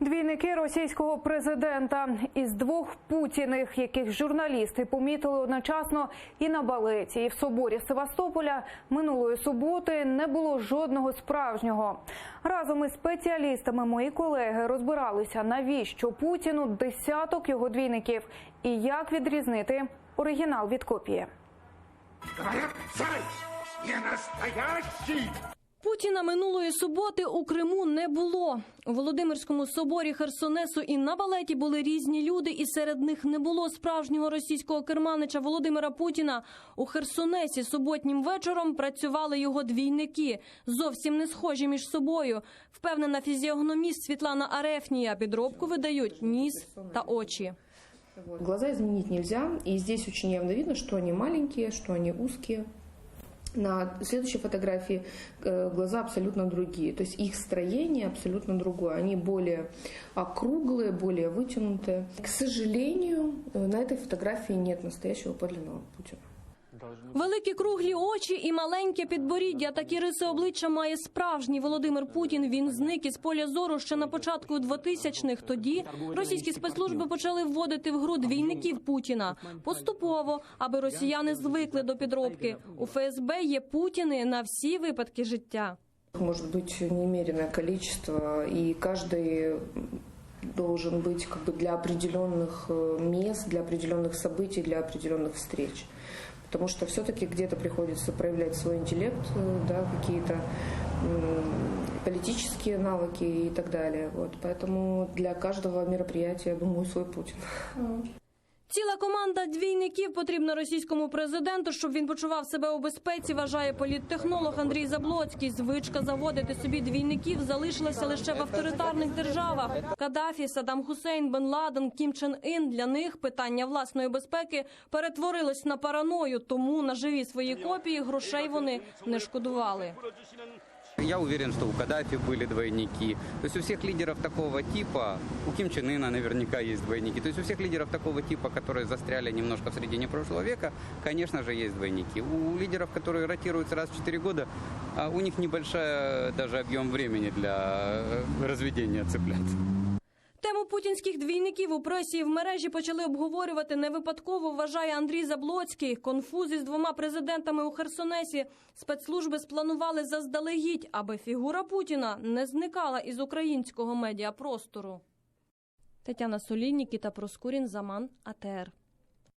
Двійники російського президента із двох Путіних, яких журналісти помітили одночасно і на балеті, і в соборі Севастополя минулої суботи, не було жодного справжнього. Разом із спеціалістами мої колеги розбиралися, навіщо Путіну десяток його двійників і як відрізнити оригінал від копії. Путіна минулої суботи у Криму не було. У Володимирському соборі Херсонесу і на балеті були різні люди, і серед них не було справжнього російського керманича Володимира Путіна. У Херсонесі суботнім вечором працювали його двійники, зовсім не схожі між собою. Впевнена фізіогноміст Світлана Арефнія, підробку видають ніс та очі. Глаза изменить нельзя, и здесь очень явно видно, что они маленькие, что они узкие. На следующей фотографии глаза абсолютно другие, то есть их строение абсолютно другое, они более округлые, более вытянутые. К сожалению, на этой фотографии нет настоящего подлинного Путина. Великі круглі очі і маленьке підборіддя – такі риси обличчя має справжній Володимир Путін. Він зник із поля зору ще на початку 2000-х. Тоді російські спецслужби почали вводити в гру двійників Путіна. Поступово, аби росіяни звикли до підробки. У ФСБ є Путіни на всі випадки життя. Может быть немереное количество, и каждый должен быть для определенных мест, для определенных событий, для определенных встреч. Потому что все-таки где-то приходится проявлять свой интеллект, да, какие-то политические навыки и так далее. Вот. Поэтому для каждого мероприятия, я думаю, свой Путин. Ціла команда двійників потрібна російському президенту, щоб він почував себе у безпеці, вважає політтехнолог Андрій Заблоцький. Звичка заводити собі двійників залишилася лише в авторитарних державах. Каддафі, Саддам Хусейн, Бен Ладен, Кім Чен Ін – для них питання власної безпеки перетворилось на параною, тому на живі свої копії грошей вони не шкодували. Я уверен, что у Каддафи были двойники. То есть у всех лидеров такого типа, у Ким Чен Ына наверняка есть двойники. То есть у всех лидеров такого типа, которые застряли немножко в середине прошлого века, конечно же, есть двойники. У лидеров, которые ротируются раз в 4 года, у них небольшой даже объем времени для разведения цыплят. Тему путінських двійників у пресі і в мережі почали обговорювати не випадково, вважає Андрій Заблоцький. Конфуз із двома президентами у Херсонесі спецслужби спланували заздалегідь, аби фігура Путіна не зникала із українського медіапростору. Тетяна Солій, Нікіта Проскурін, Заман, АТР.